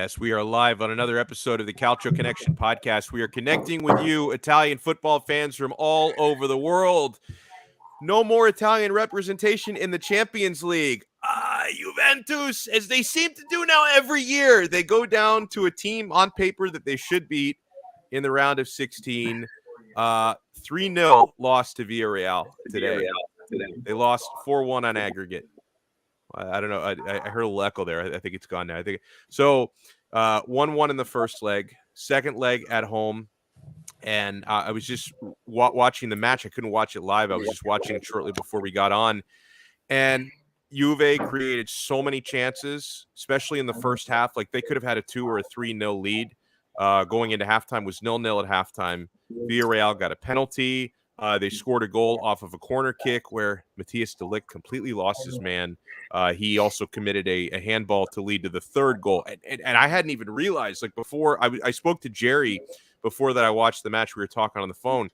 Yes, we are live on another episode of the Calcio Connection podcast. We are connecting with you, Italian football fans from all over the world. No more Italian representation in the Champions League. Juventus, as they seem to do now every year, they go down to a team on paper that they should beat in the round of 16. 3-0 loss to Villarreal today. They lost 4-1 on aggregate. I don't know. I heard a little echo there. I think it's gone now. I think so. 1-1 in the first leg, second leg at home, and I was just watching the match. I couldn't watch it live. I was just watching it shortly before we got on, and Juve created so many chances, especially in the first half. Like they could have had a 2 or a 3-0 lead. Going into halftime was 0-0 at halftime. Villarreal got a penalty. They scored a goal off of a corner kick where Matthias de Ligt completely lost his man. He also committed a handball to lead to the third goal. And I hadn't even realized, like before, I spoke to Jerry before that I watched the match. We were talking on the phone,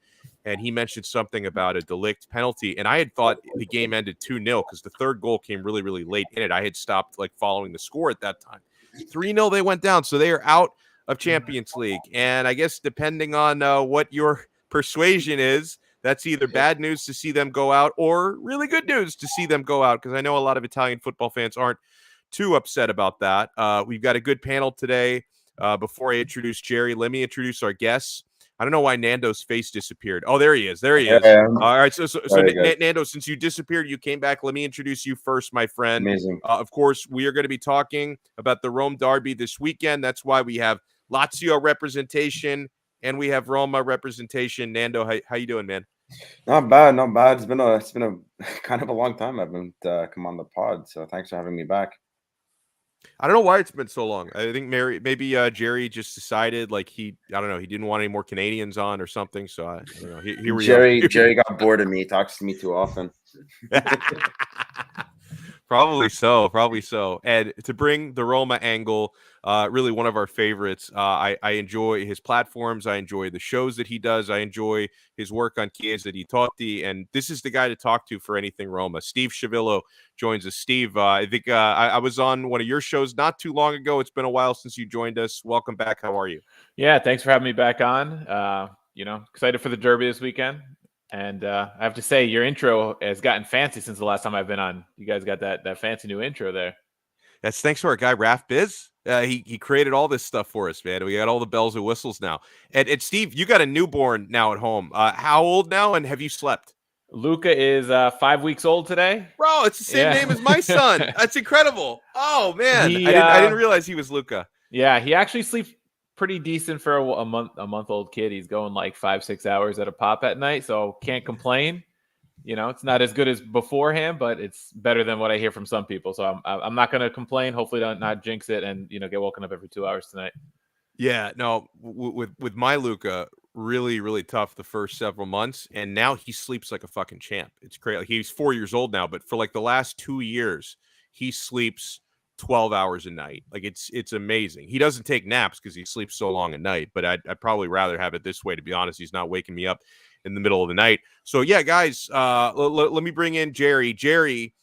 and he mentioned something about a de Ligt penalty. And I had thought the game ended 2-0 because the third goal came really, really late in it. I had stopped like following the score at that time. 3-0 they went down. So they are out of Champions League. And I guess depending on what your persuasion is, that's either bad news to see them go out or really good news to see them go out, because I know a lot of Italian football fans aren't too upset about that. We've got a good panel today. Before I introduce Jerry, let me introduce our guests. I don't know why Nando's face disappeared. Oh, there he is. There he is. All right. So Nando, since you disappeared, you came back. Let me introduce you first, my friend. Amazing. Of course, we are going to be talking about the Rome derby this weekend. That's why we have Lazio representation and we have Roma representation. Nando, how you doing, man? Not bad. It's been a kind of a long time I haven't come on the pod, so thanks for having me back. I don't know why it's been so long. I think maybe Jerry just decided like he didn't want any more Canadians on or something. So I don't know. Here we are. Jerry got bored of me. He talks to me too often. Probably so. And to bring the Roma angle, really one of our favorites. I enjoy his platforms. I enjoy the shows that he does. I enjoy his work on Chiesa di Totti. And this is the guy to talk to for anything Roma. Steve Sciavillo joins us. Steve, I think I was on one of your shows not too long ago. It's been a while since you joined us. Welcome back. How are you? Yeah, thanks for having me back on. Excited for the Derby this weekend. And I have to say, your intro has gotten fancy since the last time I've been on. You guys got that fancy new intro there. That's thanks to our guy, Raf Biz. He created all this stuff for us, man. We got all the bells and whistles now. And Steve, you got a newborn now at home. How old now, and have you slept? Luca is 5 weeks old today. Bro, it's the same name as my son. That's incredible. Oh, man. I didn't realize he was Luca. Yeah, he actually sleeps pretty decent for a month-old kid. He's going like 5-6 hours at a pop at night, so can't complain. It's not as good as beforehand, but it's better than what I hear from some people. So I'm not going to complain. Hopefully, not jinx it and get woken up every 2 hours tonight. Yeah, no, with my Luca, really, really tough the first several months, and now he sleeps like a fucking champ. It's crazy. Like, he's 4 years old now, but for like the last 2 years, he sleeps 12 hours a night. Like it's amazing. He doesn't take naps because he sleeps so long at night, but I'd probably rather have it this way, to be honest. He's not waking me up in the middle of the night. So yeah, guys, let me bring in Jerry. Jerry,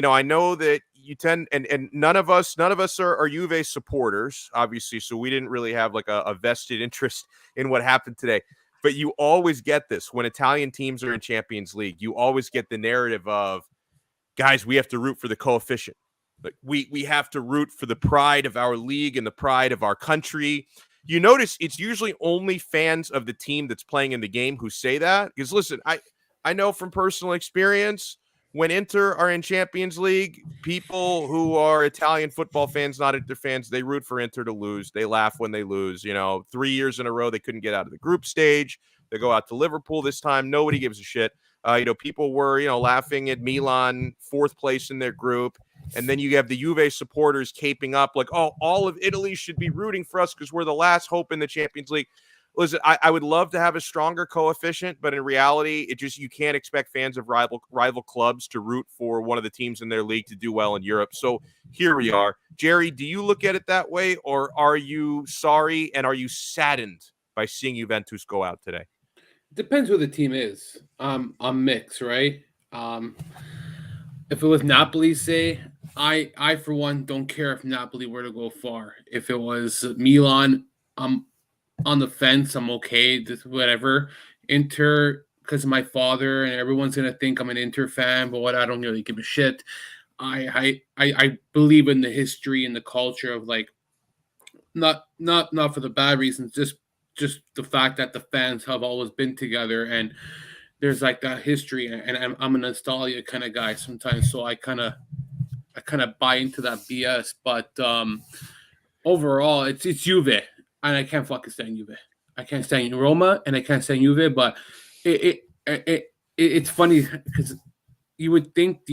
I know that you tend, and none of us are Juve supporters, obviously, so we didn't really have like a vested interest in what happened today. But you always get this when Italian teams are in Champions League. You always get the narrative of, guys, we have to root for the coefficient. But we have to root for the pride of our league and the pride of our country. You notice it's usually only fans of the team that's playing in the game who say that. Because listen, I know from personal experience, when Inter are in Champions League, people who are Italian football fans, not Inter fans, they root for Inter to lose. They laugh when they lose. 3 years in a row, they couldn't get out of the group stage. They go out to Liverpool this time. Nobody gives a shit. People were, laughing at Milan, fourth place in their group. And then you have the Juve supporters caping up like, oh, all of Italy should be rooting for us because we're the last hope in the Champions League. Listen, I would love to have a stronger coefficient, but in reality, you can't expect fans of rival clubs to root for one of the teams in their league to do well in Europe. So here we are. Jerry, do you look at it that way, or are you sorry and are you saddened by seeing Juventus go out today? Depends who the team is. I'm mixed, right? If it was Napoli, say, I for one don't care if Napoli were to go far. If it was Milan, I'm on the fence. I'm okay. This whatever. Inter, because my father and everyone's gonna think I'm an Inter fan, but what I don't really give a shit. I believe in the history and the culture of like not for the bad reasons, just the fact that the fans have always been together and there's like that history and I'm a nostalgia kind of guy sometimes, so I kind of buy into that BS. But overall, it's Juve, and I can't fucking stand Juve. I can't stand Roma, and I can't stand Juve. But it's funny because you would think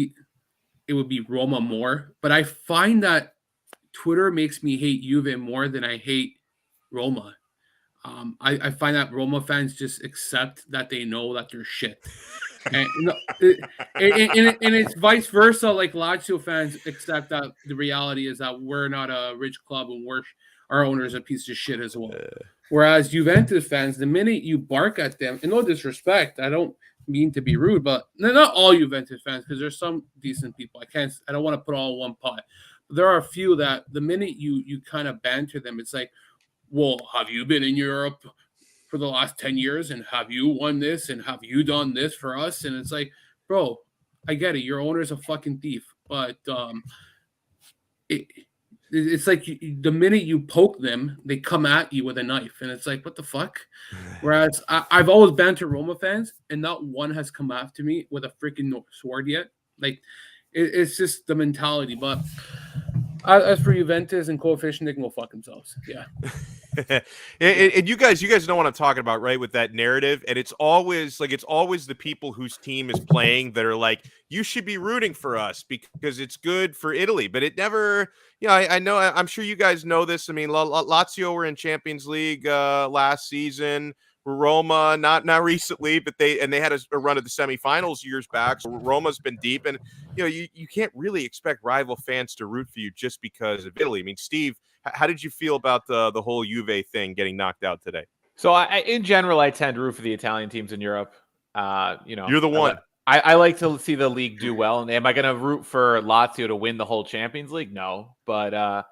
it would be Roma more, but I find that Twitter makes me hate Juve more than I hate Roma. I find that Roma fans just accept that they know that they're shit. And, and it's vice versa. Like Lazio fans accept that the reality is that we're not a rich club and our owner is a piece of shit as well. Whereas Juventus fans, the minute you bark at them, and no disrespect, I don't mean to be rude, but not all Juventus fans, because there's some decent people. I don't want to put all in one pot. But there are a few that the minute you kind of banter them, it's like, well, have you been in Europe for the last 10 years and have you won this and have you done this for us? And it's like, bro, I get it. Your owner's a fucking thief. But it's like the minute you poke them, they come at you with a knife. And it's like, what the fuck? Whereas I've always bantered Roma fans and not one has come after me with a freaking sword yet. Like, it's just the mentality. But as for Juventus and coefficient, they can go fuck themselves. Yeah. and you guys know what I'm talking about, right? With that narrative, and it's always the people whose team is playing that are like, you should be rooting for us because it's good for Italy, but it never. I know. I'm sure you guys know this. I mean, Lazio were in Champions League last season. Roma, not recently, but they had a run at the semifinals years back. So Roma's been deep, and you can't really expect rival fans to root for you just because of Italy. I mean, Steve, how did you feel about the whole Juve thing getting knocked out today? So in general, I tend to root for the Italian teams in Europe. You're the one. I like to see the league do well. And am I going to root for Lazio to win the whole Champions League? No, but I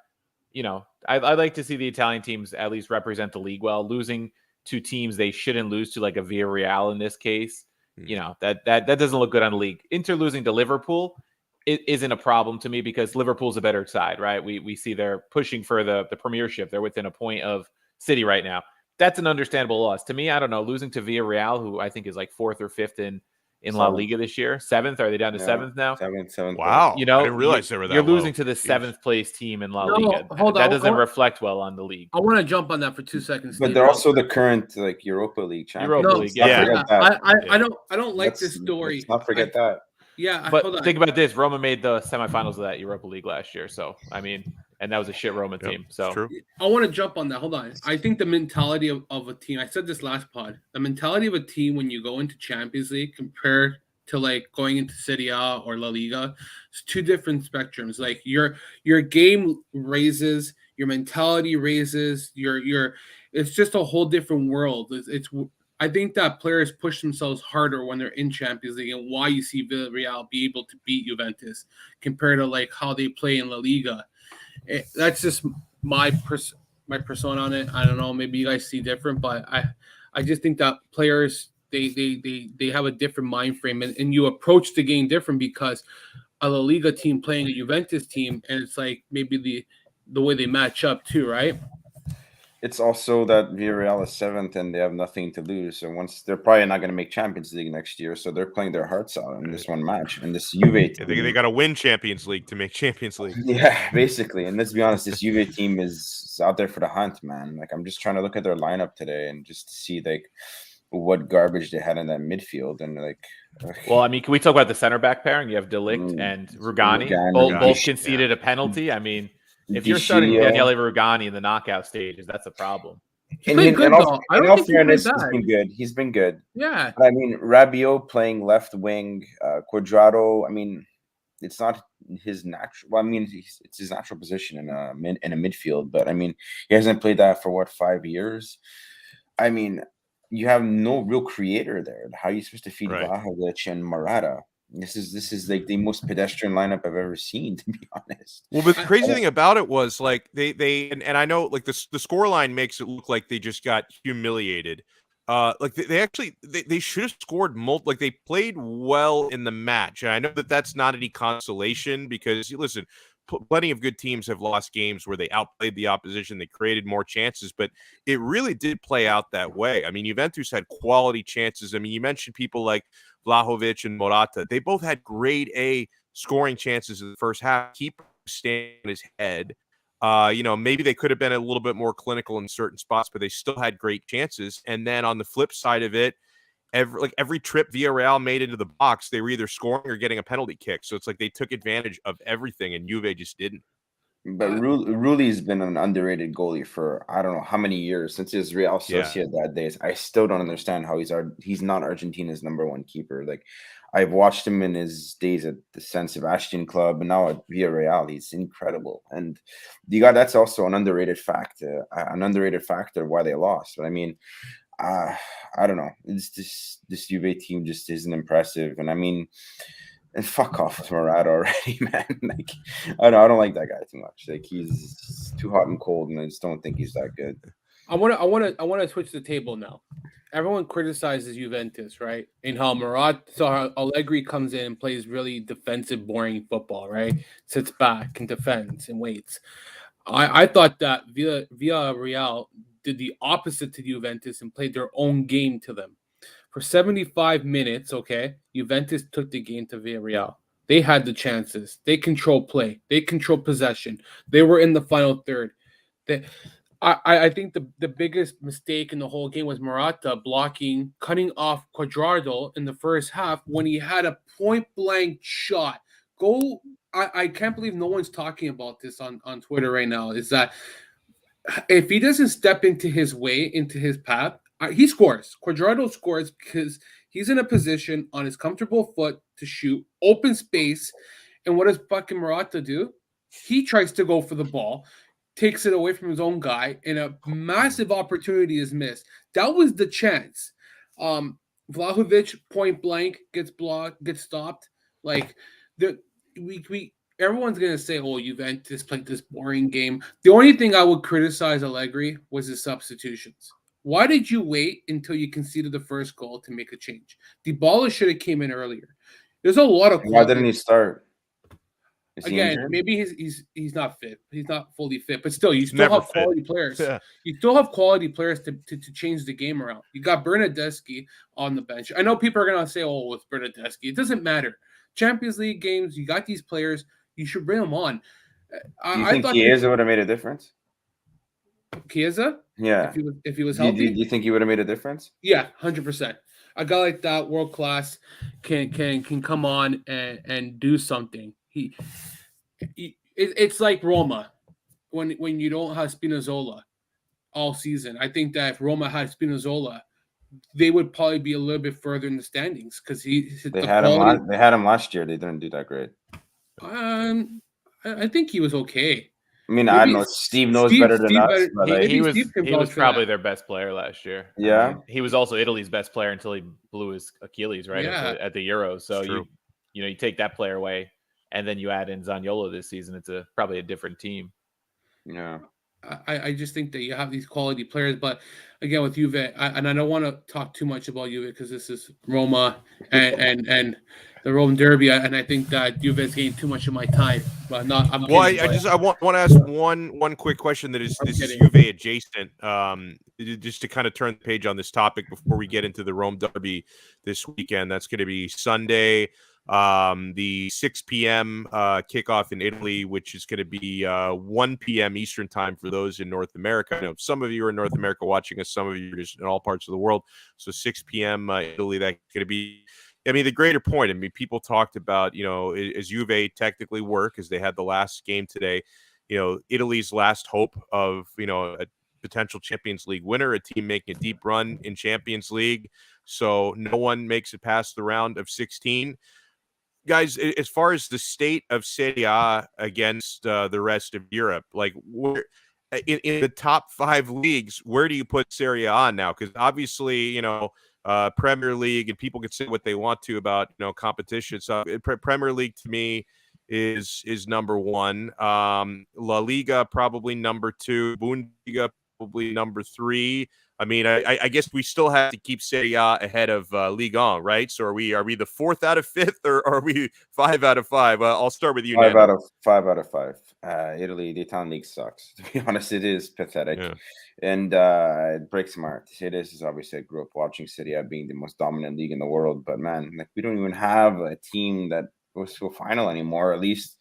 like to see the Italian teams at least represent the league well. Losing to teams they shouldn't lose to, like a Villarreal in this case, that doesn't look good on the league. Inter losing to Liverpool, it isn't a problem to me because Liverpool's a better side, right? We see they're pushing for the Premiership. They're within a point of City right now. That's an understandable loss. To me, I don't know, losing to Villarreal, who I think is like 4th or 5th in La Liga this year. 7th? Are they down to 7th now? 7th. Wow. I didn't realize they were that You're low. losing to the 7th place team in La Liga. Hold that on, doesn't reflect well on the league. I want to jump on that for 2 seconds. But they're also the current Europa League champions. Europa League, I don't like this story. Let's not forget that. Yeah, but think about this: Roma made the semifinals of that Europa League last year. So I mean, and that was a shit Roma team. So true. I want to jump on that. Hold on. I think the mentality of a team. I said this last pod. The mentality of a team when you go into Champions League compared to like going into Serie A or La Liga, it's two different spectrums. Like your game raises, your mentality raises, your it's just a whole different world. It's I think that players push themselves harder when they're in Champions League, and why you see Villarreal be able to beat Juventus compared to like how they play in La Liga. That's just my persona on it. I don't know. Maybe you guys see different, but I just think that players they have a different mind frame, and you approach the game different because a La Liga team playing a Juventus team, and it's like maybe the way they match up too, right? It's also that Villarreal is 7th and they have nothing to lose. So once they're probably not going to make Champions League next year, so they're playing their hearts out in this one match. And this Juve team, they got to win Champions League to make Champions League. Yeah, basically. And let's be honest, this Juve team is out there for the hunt, man. Like, I'm just trying to look at their lineup today and just see like what garbage they had in that midfield. And like, well, I mean, can we talk about the center back pairing? You have De Ligt and Rugani. Both conceded a penalty. I mean, if you're starting Daniele Rugani in the knockout stages, that's a problem. He's been good, though. I don't think fairness, he's been good. He's been good. Yeah. But I mean, Rabiot playing left wing, Cuadrado. I mean, it's not his natural. Well, I mean, it's his natural position in a midfield. But I mean, he hasn't played that for 5 years. I mean, you have no real creator there. How are you supposed to feed Vlahovic and Morata? This is like the most pedestrian lineup I've ever seen, to be honest. Well, but the crazy thing about it was like and I know like the scoreline makes it look like they just got humiliated. Like they actually they should have scored like they played well in the match. And I know that that's not any consolation because listen, plenty of good teams have lost games where they outplayed the opposition, they created more chances, but it really did play out that way. I mean, Juventus had quality chances. I mean, you mentioned people like Vlahovic and Morata. They both had grade A scoring chances in the first half. Keeper staying on his head. Maybe they could have been a little bit more clinical in certain spots, but they still had great chances. And then on the flip side of it, every trip Villarreal made into the box, they were either scoring or getting a penalty kick. So it's like they took advantage of everything, and Juve just didn't. But Ruli's been an underrated goalie for I don't know how many years, since his Real Sociedad days. I still don't understand how he's not Argentina's number one keeper. Like, I've watched him in his days at the San Sebastian club, and now at Villarreal, he's incredible. And that's also an underrated factor why they lost. But I mean, I don't know. It's this Juve team just isn't impressive, and I mean. And fuck off with Morata already, man. Like, I don't like that guy too much. Like, he's too hot and cold, and I just don't think he's that good. I want to switch the table now. Everyone criticizes Juventus, right? And how Allegri comes in and plays really defensive, boring football, right? Sits back and defends and waits. I thought that Villarreal did the opposite to Juventus and played their own game to them. For 75 minutes, okay, Juventus took the game to Villarreal. They had the chances. They controlled play. They controlled possession. They were in the final third. I think the biggest mistake in the whole game was Morata cutting off Cuadrado in the first half when he had a point-blank shot. I can't believe no one's talking about this on Twitter right now, is that if he doesn't step into his path, he scores. Cuadrado scores because he's in a position on his comfortable foot to shoot, open space. And what does fucking Morata do? He tries to go for the ball, takes it away from his own guy, and a massive opportunity is missed. That was the chance. Vlahovic, point blank, gets blocked, gets stopped. Like, everyone's going to say, oh, Juventus played this boring game. The only thing I would criticize Allegri was his substitutions. Why did you wait until you conceded the first goal to make a change? Dybala should have came in earlier. There's a lot of Why didn't he start? Again, maybe he's not fit. He's not fully fit, but still, you still have quality players. Yeah. You still have quality players to change the game around. You got Bernardeschi on the bench. I know people are gonna say, "Oh, it's Bernardeschi." It doesn't matter. Champions League games, you got these players. You should bring them on. Do you think Chiesa would have made a difference? Chiesa? Yeah. If he was healthy? Do you think he would have made a difference? Yeah, 100%. A guy like that, world class, can come on and do something. It's like Roma when you don't have Spinazzola all season. I think that if Roma had Spinazzola, they would probably be a little bit further in the standings because they had him last year. They didn't do that great. I think he was okay. I mean, maybe I don't know. Steve knows better than us. He was probably their best player last year. Yeah. I mean, he was also Italy's best player until he blew his Achilles at the Euros. So you take that player away, and then you add in Zaniolo this season. It's probably a different team. Yeah. I just think that you have these quality players, but again with Juve, and I don't want to talk too much about Juve because this is Roma and the Rome Derby, and I think that Juve is getting too much of my time. But not. I want to ask one quick question that is Juve adjacent, just to kind of turn the page on this topic before we get into the Rome Derby this weekend. That's going to be Sunday. The 6 p.m. Kickoff in Italy, which is going to be 1 p.m. Eastern time for those in North America. I know some of you are in North America watching us, some of you are just in all parts of the world. So 6 p.m. Italy, that's going to be, I mean, the greater point. I mean, people talked about, is Juve technically work as they had the last game today, Italy's last hope of, a potential Champions League winner, a team making a deep run in Champions League. So no one makes it past the round of 16. Guys, as far as the state of Serie A against the rest of Europe, like in the top 5 leagues, where do you put Serie A now? Because obviously, Premier League, and people can say what they want to about competition. So Premier League to me is number one. La Liga probably number two. Bundesliga probably number three. I mean, I guess we still have to keep Serie A ahead of Ligue 1, right? So are we the fourth out of fifth, or are we 5 out of 5? I'll start with you, Five Nando. out of 5. Italy, the Italian league sucks. To be honest, it is pathetic, Yeah. and it breaks my heart. It is obviously I grew up watching Serie A being the most dominant league in the world, but man, like we don't even have a team that goes to a final anymore. At least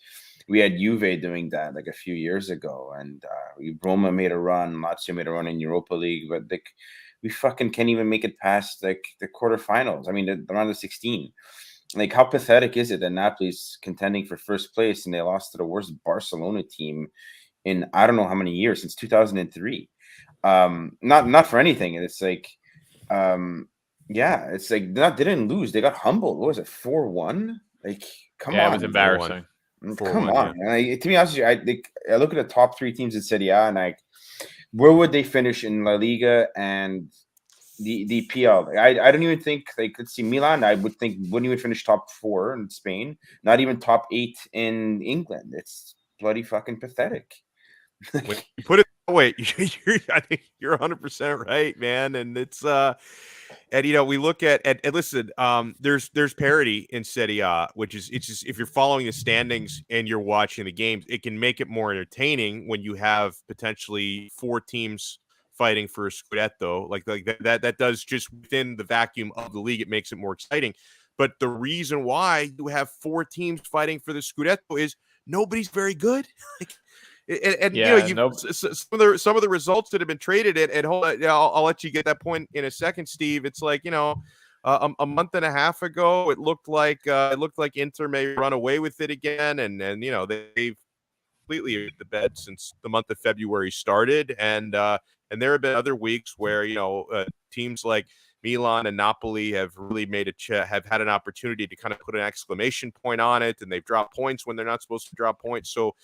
we had Juve doing that like a few years ago, and Roma made a run, Lazio made a run in Europa League, but like we fucking can't even make it past like the quarterfinals. I mean, the round of 16. Like, how pathetic is it that Napoli's contending for first place and they lost to the worst Barcelona team in I don't know how many years, since 2003. Not for anything. And it's like, it's like they didn't lose. They got humbled. What was it, 4-1? Like, come on. It was embarrassing. 4-1. Come on. Yeah. To be honest with you, I look at the top three teams in Serie A and where would they finish in La Liga and the PL? I don't even think, like, let's see, Milan, I would think wouldn't even finish top 4 in Spain, not even top 8 in England. It's bloody fucking pathetic. When you put it that way, I think you're 100% right, man. And it's and we look at listen, there's parity in Serie A, which is, it's just, if you're following the standings and you're watching the games, it can make it more entertaining when you have potentially 4 teams fighting for a Scudetto, like that does, just within the vacuum of the league, it makes it more exciting. But the reason why you have 4 teams fighting for the Scudetto is nobody's very good. Some of the results that have been traded, and hold on, I'll let you get that point in a second, Steve. It's like, a month and a half ago, it looked like Inter may run away with it again, and they've completely hit the bed since the month of February started, and there have been other weeks where teams like Milan and Napoli have really have had an opportunity to kind of put an exclamation point on it, and they've dropped points when they're not supposed to drop points. So,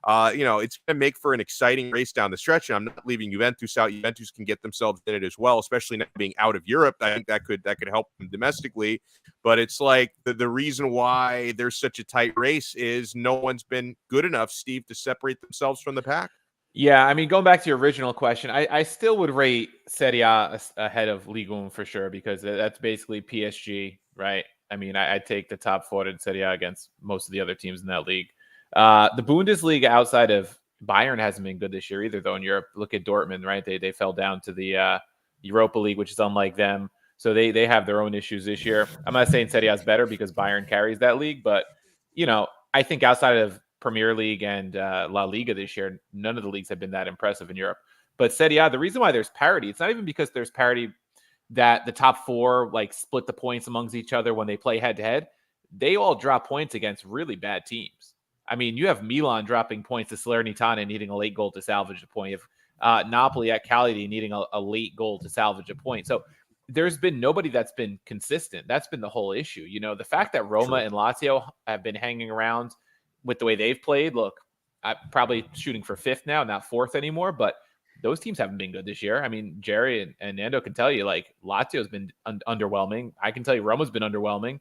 it's going to make for an exciting race down the stretch. And I'm not leaving Juventus out. Juventus can get themselves in it as well, especially not being out of Europe. I think that could help them domestically. But it's like the reason why there's such a tight race is no one's been good enough, Steve, to separate themselves from the pack. Yeah, I mean, going back to your original question, I still would rate Serie A ahead of Ligue 1 for sure, because that's basically PSG, right? I mean, I take the top 4 in Serie A against most of the other teams in that league. The Bundesliga outside of Bayern hasn't been good this year either, though. In Europe, look at Dortmund, right? They fell down to the Europa League, which is unlike them. So they have their own issues this year. I'm not saying Serie A is better because Bayern carries that league, but, I think outside of Premier League and La Liga this year, none of the leagues have been that impressive in Europe. But Serie A, the reason why there's parity, it's not even because there's parity that the top 4 like split the points amongst each other when they play head to head. They all drop points against really bad teams. I mean, you have Milan dropping points to Salernitana and needing a late goal to salvage a point. You have Napoli at Cagliari needing a late goal to salvage a point. So there's been nobody that's been consistent. That's been the whole issue. The fact that Roma and Lazio have been hanging around with the way they've played, look, I'm probably shooting for 5th now, not 4th anymore, but those teams haven't been good this year. I mean, Jerry and Nando can tell you, like, Lazio's been underwhelming. I can tell you Roma's been underwhelming.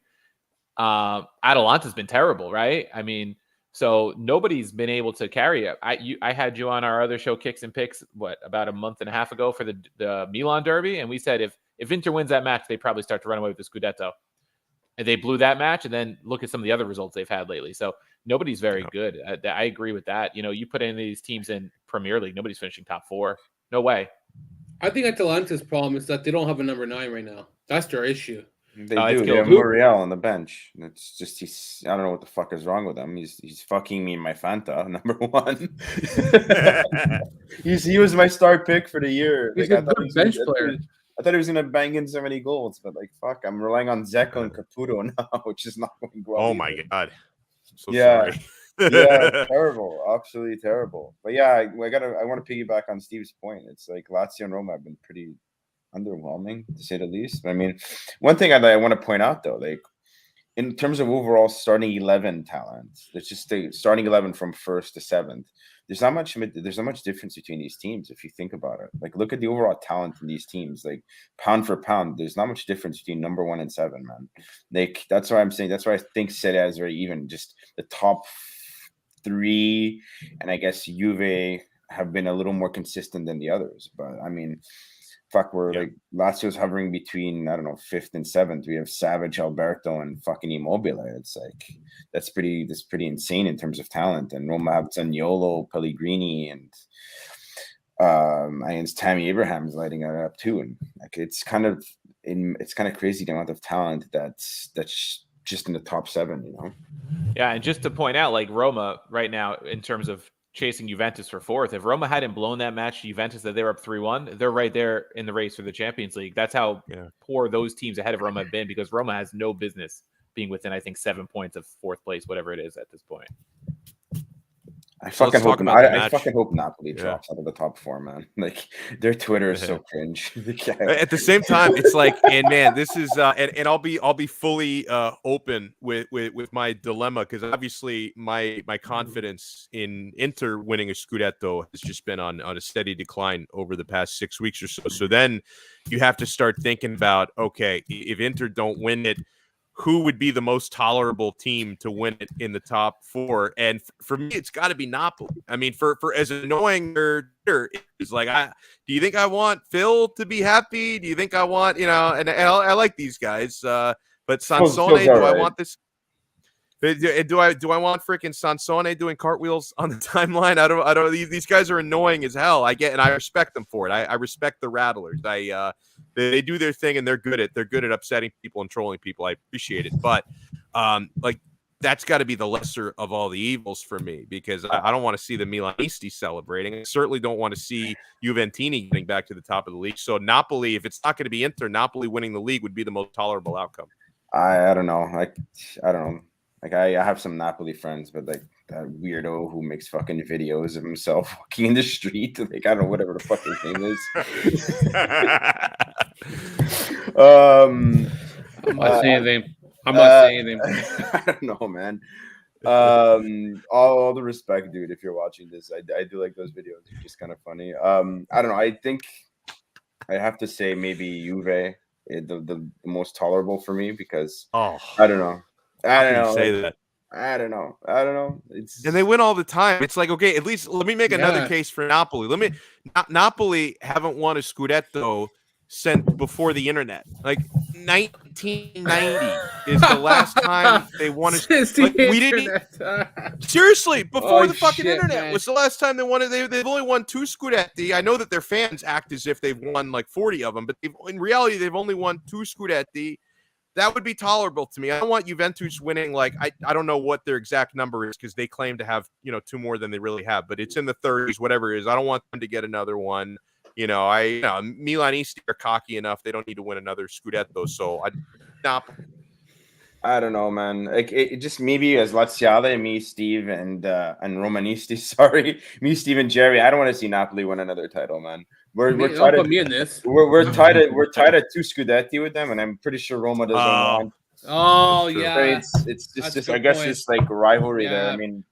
Atalanta's been terrible, right? I mean, so nobody's been able to carry it. I had you on our other show, Kicks and Picks, about a month and a half ago for the Milan derby, and we said if Inter wins that match, they probably start to run away with the Scudetto. And they blew that match, and then look at some of the other results they've had lately. So nobody's very good. I agree with that. You put any of these teams in Premier League, nobody's finishing top 4. No way. I think Atalanta's problem is that they don't have a number 9 right now. That's their issue. They do. They have Villarreal on the bench. It's just I don't know what the fuck is wrong with him. He's fucking me in my Fanta, number 1. He was my star pick for the year. He's a good bench player. I thought he was gonna bang in so many goals, but fuck, I'm relying on Zeko and Caputo now, which is not going well. Oh either. my god! So yeah, sorry. Yeah, terrible, absolutely terrible. But yeah, I want to piggyback on Steve's point. It's like Lazio and Roma have been pretty underwhelming, to say the least. I mean, one thing I want to point out though, like in terms of overall starting 11 talent, it's just the starting 11 from 1st to 7th. there's not much difference between these teams if you think about it. Like, look at the overall talent in these teams. Like, pound for pound, there's not much difference between number 1 and 7, man. Like, that's why I'm saying, that's why I think Serie A is very even. Just the top 3, and I guess Juve have been a little more consistent than the others. But I mean, fuck, we're like Lazio's hovering between, I don't know, 5th and 7th. We have Savage, Alberto, and fucking Immobile. It's like that's pretty insane in terms of talent. And Roma have Zaniolo, Pellegrini, and Tammy Abraham's lighting it up too. And like it's kind of crazy the amount of talent that's just in the top 7, you know. Yeah, and just to point out, like Roma right now in terms of chasing Juventus for 4th. If Roma hadn't blown that match to Juventus that they were up 3-1, they're right there in the race for the Champions League. That's how poor those teams ahead of Roma have been, because Roma has no business being within, I think, 7 points of 4th place, whatever it is at this point. I fucking hope Napoli drops out of the top 4, man. Like, their Twitter is so cringe. At the same time, it's like, and man, this is and I'll be fully open with my dilemma, because obviously my confidence in Inter winning a Scudetto has just been on a steady decline over the past 6 weeks or so. So then you have to start thinking about, okay, if Inter don't win it, who would be the most tolerable team to win it in the top 4? And for me, it's got to be Napoli. I mean, for as annoying it's like, do you think I want Phil to be happy? Do you think I want, and I like these guys, but Sansone, do I want this? Do I want freaking Sansone doing cartwheels on the timeline? I don't. These guys are annoying as hell. I get, and I respect them for it. I respect the Rattlers. They do their thing, and they're good at upsetting people and trolling people. I appreciate it, but like, that's got to be the lesser of all the evils for me, because I don't want to see the Milanisti celebrating. I certainly don't want to see Juventini getting back to the top of the league. So Napoli, if it's not going to be Inter, Napoli winning the league would be the most tolerable outcome. I don't know. I don't know. Like, I have some Napoli friends, but like that weirdo who makes fucking videos of himself walking in the street, like, I don't know, whatever the fuck his name is. I'm not saying anything. I'm not saying anything. I don't know, man. All the respect, dude. If you're watching this, I do like those videos. They're just kind of funny. I don't know. I think I have to say maybe Juve, the most tolerable for me, because I don't know. I don't know. Say that. I don't know. And they win all the time. It's like, okay, at least let me make another case for Napoli. Napoli haven't won a Scudetto since before the internet. Like 1990 is the last time they won a Scudetto. Seriously, before the fucking internet was the last time they won it. They've only won 2 Scudetti. I know that their fans act as if they've won like 40 of them, but in reality, they've only won 2 Scudetti. That would be tolerable to me. I don't want Juventus winning. Like, I don't know what their exact number is, because they claim to have, 2 more than they really have, but it's in the 30s, whatever it is. I don't want them to get another one. Milanisti are cocky enough. They don't need to win another Scudetto. So I don't know, man. Like, it just, maybe as Laziale, me, Steve, and Romanisti. Sorry, me, Steve, and Jerry. I don't want to see Napoli win another title, man. We're tied at, we're tied at 2 Scudetti with them, and I'm pretty sure Roma doesn't want. Oh yeah, it's just I guess it's like a rivalry there. I mean,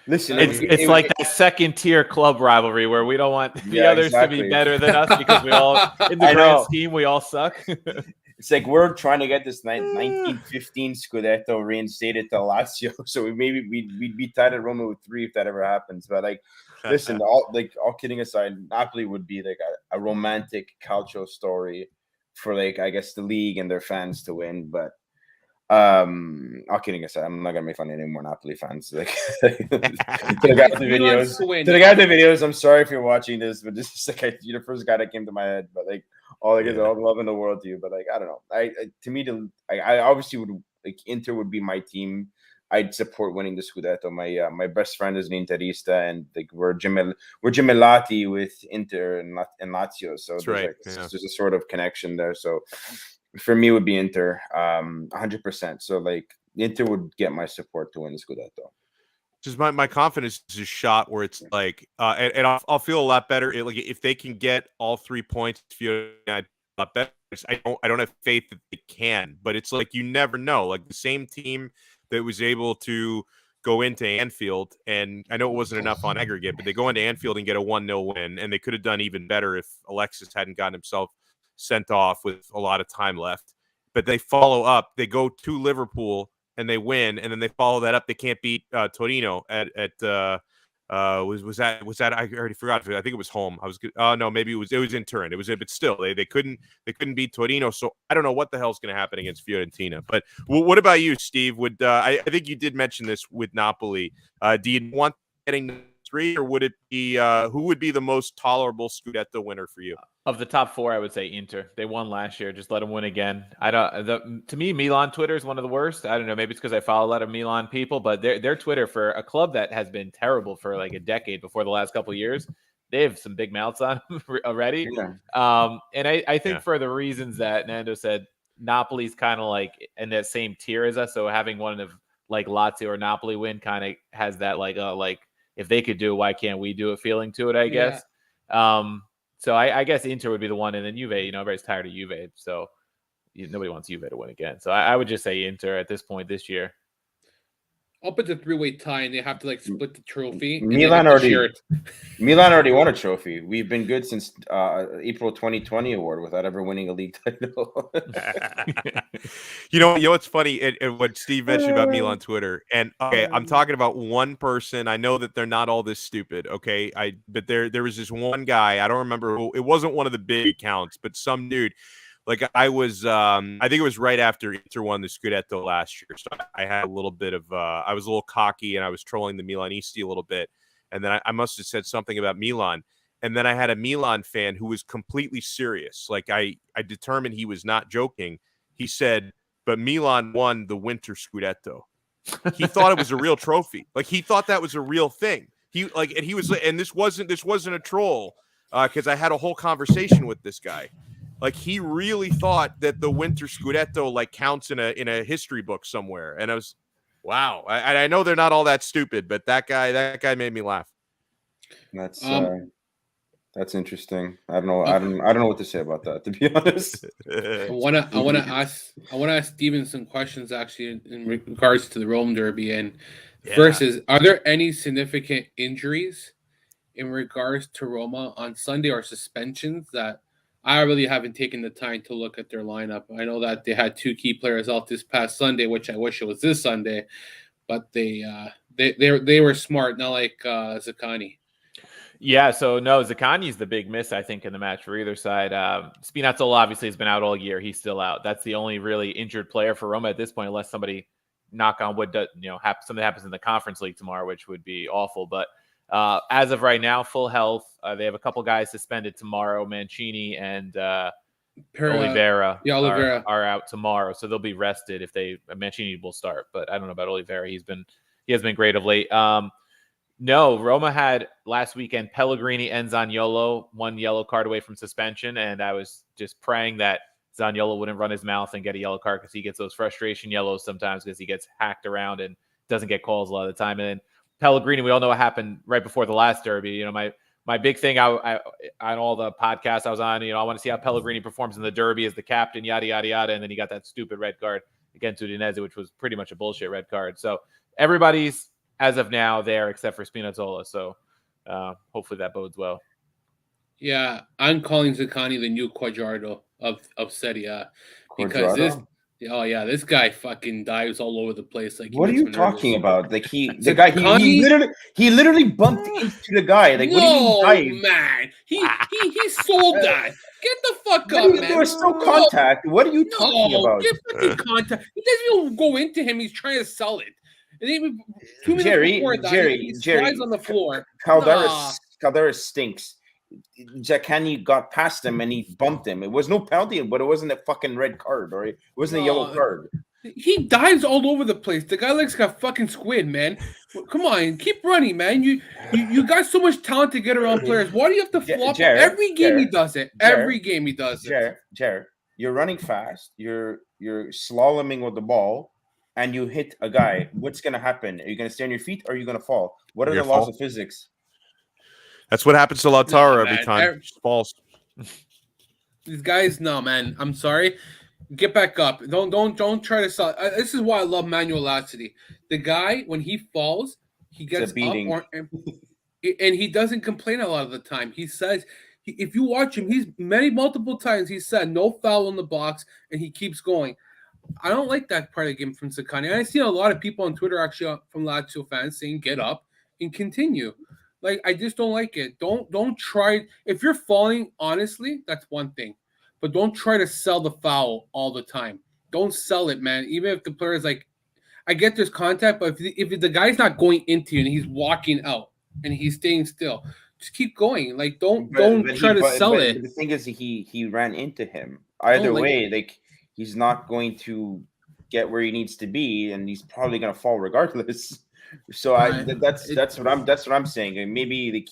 listen, it's like that second tier club rivalry where we don't want the others to be better than us, because we all, in the grand scheme, we all suck. It's like we're trying to get this 1915 Scudetto reinstated to Lazio, so we'd be tied at Roma with 3 if that ever happens. But like, listen, all kidding aside, Napoli would be like a romantic calcio story for, like, I guess, the league and their fans to win. But all kidding aside, I'm not gonna make fun of any more Napoli fans. Like, to the guy with the videos, I'm sorry if you're watching this, but this is like you're the first guy that came to my head. But like, all the love in the world to you. But like, I don't know. I obviously would, like, Inter would be my team. I'd support winning the Scudetto. My best friend is an Interista, and like we're gemellati with Inter and Lazio. So there's a sort of connection there. So for me, it would be Inter, 100%. So like, Inter would get my support to win the Scudetto. Just my confidence is shot where it's like, and I'll feel a lot better if they can get all 3 points. Feel a lot better. I don't have faith that they can, but it's like, you never know. Like, the same team that was able to, go into Anfield, and I know it wasn't enough on aggregate, but they go into Anfield and get a 1-0 win, and they could have done even better if Alexis hadn't gotten himself sent off with a lot of time left. But they follow up. They go to Liverpool and they win, and then they follow that up. They can't beat Torino at was that I already forgot. I think it was home. No, maybe it was in Turin. But still they couldn't beat Torino. So I don't know what the hell's going to happen against Fiorentina. But what about you, Steve? Would I think you did mention this with Napoli? Do you want getting 3, or would it be who would be the most tolerable Scudetto winner for you? Of the top 4, I would say Inter. They won last year. Just let them win again. To me, Milan Twitter is one of the worst. I don't know. Maybe it's because I follow a lot of Milan people, but their Twitter, for a club that has been terrible for like a decade before the last couple of years, they have some big mouths on them already. Yeah. And I think for the reasons that Nando said, Napoli's kind of like in that same tier as us. So having one of like Lazio or Napoli win kind of has that like if they could do it, why can't we do it feeling to it, I guess. So I guess Inter would be the one, and then Juve, everybody's tired of Juve, so nobody wants Juve to win again. So I would just say Inter at this point this year. I'll put the 3-way tie, and they have to like split the trophy. Milan already won a trophy. We've been good since April 2020 award without ever winning a league title. You know what's funny? What Steve mentioned about Milan Twitter, and okay, I'm talking about one person. I know that they're not all this stupid. Okay, but there was this one guy. I don't remember who. It wasn't one of the big accounts, but some dude. Like I was, I think it was right after Inter won the Scudetto last year. So I had a little bit of, I was a little cocky and I was trolling the Milanisti a little bit. And then I must have said something about Milan. And then I had a Milan fan who was completely serious. Like I determined he was not joking. He said, but Milan won the Winter Scudetto. He thought it was a real trophy. Like he thought that was a real thing. And this wasn't a troll because I had a whole conversation with this guy. Like he really thought that the Winter Scudetto like counts in a history book somewhere, and I was, wow. I know they're not all that stupid, but that guy made me laugh. That's interesting. I don't know what to say about that, to be honest. I wanna ask Steven some questions actually in regards to the Rome Derby and versus. Are there any significant injuries in regards to Roma on Sunday or suspensions that? I really haven't taken the time to look at their lineup. I know that they had 2 key players out this past Sunday, which I wish it was this Sunday, but they were smart, not like Zaccagni. Yeah, so no, Zaccagni's the big miss, I think, in the match for either side. Spinazzola obviously has been out all year. He's still out. That's the only really injured player for Roma at this point, unless somebody, knock on wood, something happens in the Conference League tomorrow, which would be awful. But as of right now, full health. They have a couple guys suspended tomorrow. Mancini and Oliveira are out tomorrow, so they'll be rested. Mancini will start, but I don't know about Oliveira. He has been great of late. No, Roma had last weekend Pellegrini and Zaniolo, 1 yellow card away from suspension, and I was just praying that Zaniolo wouldn't run his mouth and get a yellow card because he gets those frustration yellows sometimes because he gets hacked around and doesn't get calls a lot of the time. And then Pellegrini, we all know what happened right before the last derby. My big thing I on all the podcasts I was on, I want to see how Pellegrini performs in the derby as the captain, yada, yada, yada. And then he got that stupid red card against Udinese, which was pretty much a bullshit red card. So everybody's, as of now, there except for Spinazzola. So hopefully that bodes well. Yeah, I'm calling Zaccagni the new Quadrado of Serie A because this guy fucking dives all over the place. Like, what are you talking about? Like he literally bumped into the guy. Like, what do you mean dive? Man, he sold that. Get the fuck up, man. There was no contact. What are you talking about? Get fucking contact. He doesn't even go into him. He's trying to sell it. And even 2 minutes before that, he slides on the floor. Caldera stinks. Zaccagni got past him and he bumped him. It was no penalty, but it wasn't a fucking red card, or it wasn't a yellow card. He dives all over the place. The guy looks like a fucking squid, man. Come on, keep running, man. You got so much talent to get around players. Why do you have to flop? Every game he does it. Every game he does it. Jared, you're running fast. You're slaloming with the ball, and you hit a guy. What's gonna happen? Are you gonna stay on your feet or are you gonna fall? What are the laws of physics? That's what happens to Lautaro every time. False. These guys, no, man. I'm sorry. Get back up. Don't try to sell. This is why I love Manuel Lazzari. The guy, when he falls, he It's a gets up, beating. and he doesn't complain a lot of the time. He says, if you watch him, he's multiple times he said no foul in the box, and he keeps going. I don't like that part of the game from Zaccagni. I've seen a lot of people on Twitter actually from Lazio fans saying get up and continue. Like, I just don't like it. Don't try. If you're falling, honestly, that's one thing. But don't try to sell the foul all the time. Don't sell it, man. Even if the player is like, I get there's contact, but if the guy's not going into you and he's walking out and he's staying still, just keep going. Like, don't try to sell it. But the thing is, he ran into him. Either way, like, he's not going to get where he needs to be, and he's probably going to fall regardless. So that's what I'm saying. And maybe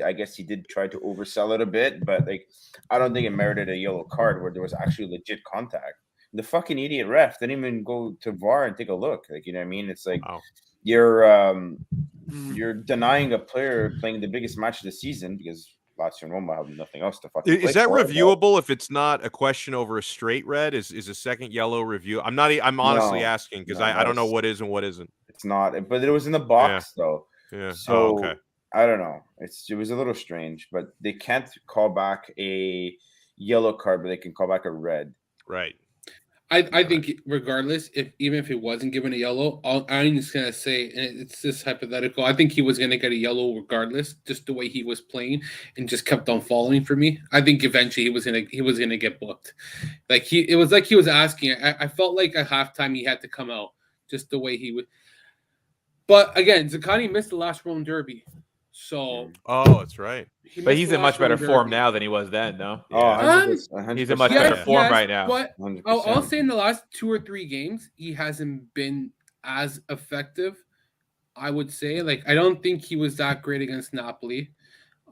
I guess he did try to oversell it a bit, but like, I don't think it merited a yellow card where there was actually legit contact. The fucking idiot ref didn't even go to VAR and take a look. Like, you know what I mean? It's like, wow. You're denying a player playing the biggest match of the season because Lazio and Roma have nothing else to fucking play. Is that reviewable if it's not a question over a straight red? Is a second yellow review? I'm honestly asking because I don't know what is and what isn't. It's not, but it was in the box though. Yeah. So okay. I don't know. It was a little strange, but they can't call back a yellow card, but they can call back a red. Right. I think regardless, even if it wasn't given a yellow, I'm just gonna say, and it's just hypothetical. I think he was gonna get a yellow regardless, just the way he was playing and just kept on falling for me. I think eventually he was gonna get booked. Like it was like he was asking. I felt like at halftime he had to come out just the way he would. But again, Zaccagni missed the last Rome derby. So that's right. But he's in much better form now than he was then, no? Yeah. He's in much better form right now. But I'll say in the last 2 or 3 games, he hasn't been as effective. I would say, like, I don't think he was that great against Napoli.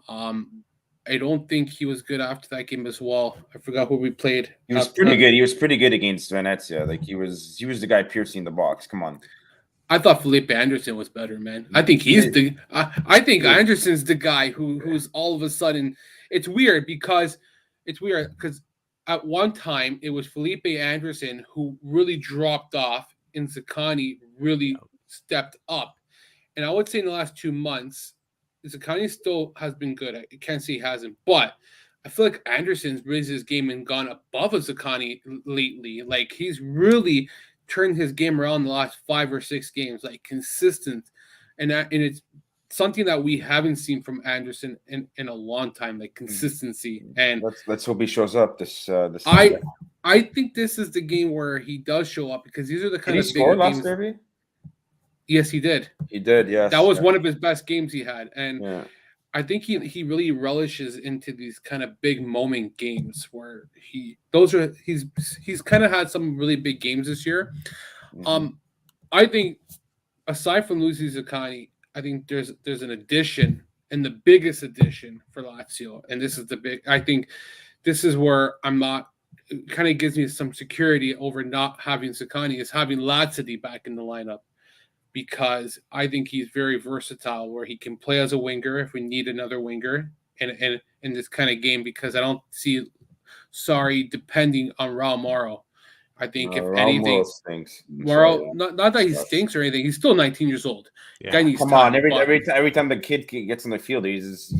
I don't think he was good after that game as well. I forgot who we played. He was pretty good. He was pretty good against Venezia. Like, he was the guy piercing the box. Come on. I thought Felipe Anderson was better, man. I think I think Anderson's the guy who's all of a sudden. It's weird because at one time it was Felipe Anderson who really dropped off and Zaccagni really stepped up. And I would say in the last 2 months, Zaccagni still has been good. I can't say he hasn't, but I feel like Anderson's raised his game and gone above Zaccagni lately. Like, he's really turned his game around in the last 5 or 6 games, like consistent, and it's something that we haven't seen from Anderson in a long time, like consistency. And let's hope he shows up this. I think this is the game where he does show up because these are the kind of bigger games. Derby? Yes, he did. He did. Yes, that was one of his best games he had, and I think he really relishes into these kind of big moment games where he's kind of had some really big games this year. Mm-hmm. I think aside from losing Zaccagni, I think there's an addition, and the biggest addition for Lazio, and this is I think this is where it kind of gives me some security over not having Zaccagni, is having Lazzari back in the lineup. Because I think he's very versatile, where he can play as a winger if we need another winger in this kind of game. Because I don't see Sarri depending on Raul Moro. I think if anything, Moro, not that he stinks or anything. He's still 19 years old. Yeah. Guy needs Come on, every time the kid gets on the field, he's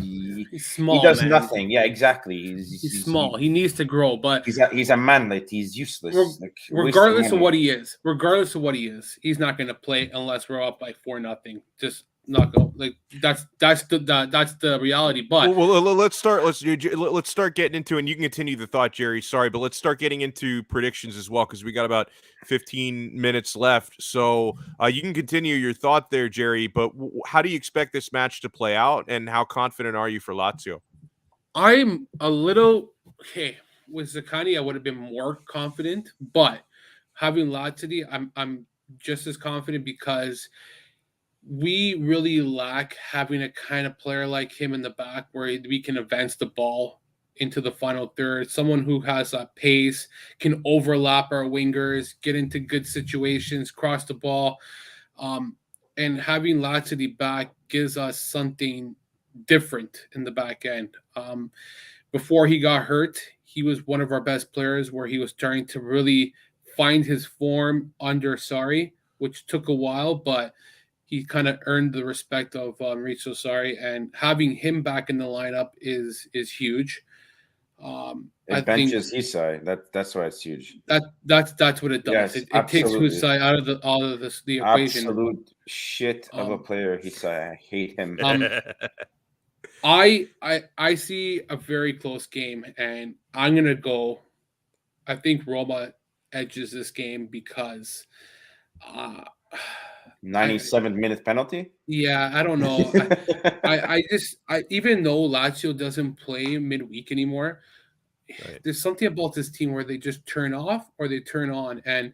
small. He does nothing. Yeah, exactly. He's small. He needs to grow, but he's a manlet. He's useless. Regardless of what he is, he's not going to play unless we're up by 4-0. Just not go. Like that's the reality. But let's start getting into, and you can continue the thought, Jerry. Sorry, but let's start getting into predictions as well because we got about 15 minutes left. So you can continue your thought there, Jerry. But how do you expect this match to play out, and how confident are you for Lazio? I'm a little with Zaccagni. I would have been more confident, but having Lazzari, I'm just as confident because we really lack having a kind of player like him in the back where we can advance the ball into the final third. Someone who has that pace, can overlap our wingers, get into good situations, cross the ball. And having Lazzari back gives us something different in the back end. Before he got hurt, he was one of our best players where he was starting to really find his form under Sarri, which took a while, but he kind of earned the respect of Maurizio Sarri, and having him back in the lineup is huge. It I benches think Isai. That's why it's huge. that's what it does. Yes, It takes absolutely. Husai out of the equation. Absolute shit of a player, Isai. I hate him. I see a very close game, and I'm gonna go. I think Roma edges this game because 97th minute penalty. Yeah, I don't know. I even though Lazio doesn't play midweek anymore, Right. there's something about this team where they just turn off or they turn on, and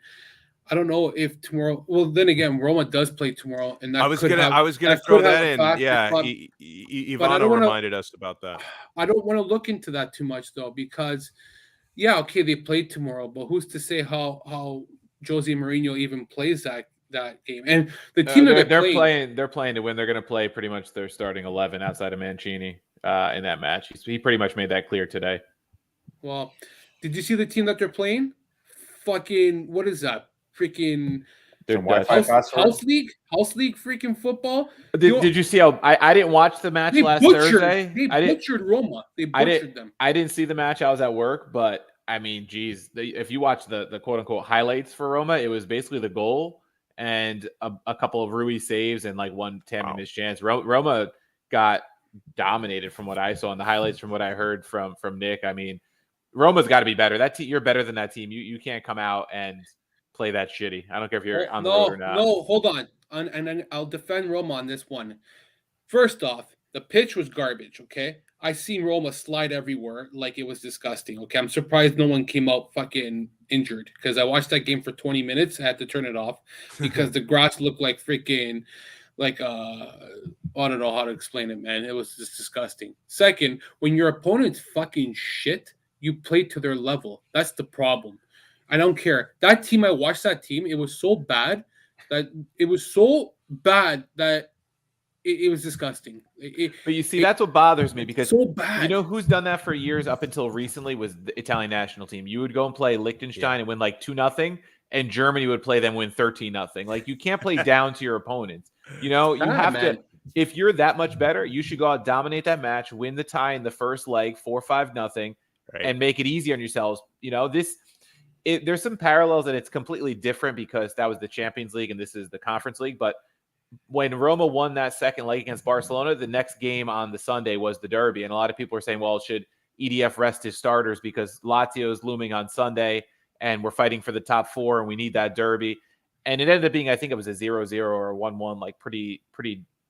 I don't know if tomorrow. Well, then again, Roma does play tomorrow, and that I was gonna throw that in. Yeah, Ivano reminded us about that. I don't want to look into that too much though, because okay, they played tomorrow, but who's to say how Jose Mourinho even plays that game? And the team they're playing to win. They're going to play pretty much their starting 11 outside of Mancini in that match. He pretty much made that clear today. Well, did you see the team that they're playing? Fucking what is that? Freaking house league freaking football. Did you see how I didn't watch the match last Thursday? They butchered Roma. They butchered them. I didn't see the match. I was at work, but I mean, geez, if you watch the quote unquote highlights for Roma, it was basically the goal and a couple of Rui saves and like one Tammy missed chance. Roma got dominated from what I saw in the highlights, from what I heard from Nick. I mean, Roma's got to be better. You're better than that team. You can't come out and play that shitty. I don't care if you're on the road or not. No, hold on. And then I'll defend Roma on this one. First off, the pitch was garbage, okay? I seen Roma slide everywhere like it was disgusting, okay? I'm surprised no one came out fucking injured because I watched that game for 20 minutes. I had to turn it off because the grass looked like freaking I don't know how to explain it, man. It was just disgusting. Second, when your opponent's fucking shit, you play to their level. That's the problem. I don't care. That team, I watched that team. It was so bad that it was disgusting. But you see, that's what bothers me because so bad. You know who's done that for years up until recently was the Italian national team. You would go and play Liechtenstein and win like 2-0, and Germany would play them win 13-0. Like you can't play down to your opponents. You know, you have to. If you're that much better, you should go out, dominate that match, win the tie in the first leg, 4-5-0, and make it easy on yourselves. You know, there's some parallels, and it's completely different because that was the Champions League and this is the Conference League. But when Roma won that second leg against Barcelona, the next game on the Sunday was the derby. And a lot of people are saying, well, should EDF rest his starters because Lazio is looming on Sunday and we're fighting for the top four and we need that derby. And it ended up being, I think it was a 0-0 or a 1-1, like pretty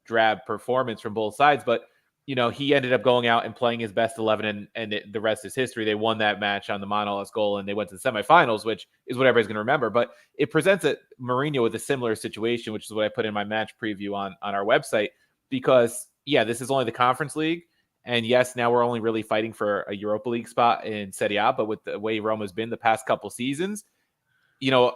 drab performance from both sides. But, you know, he ended up going out and playing his best 11 and the rest is history. They won that match on the Manolas goal and they went to the semifinals, which is what everybody's going to remember. But it presents Mourinho with a similar situation, which is what I put in my match preview on our website, because this is only the Conference League. And yes, now we're only really fighting for a Europa League spot in Serie A, but with the way Roma's been the past couple seasons, you know,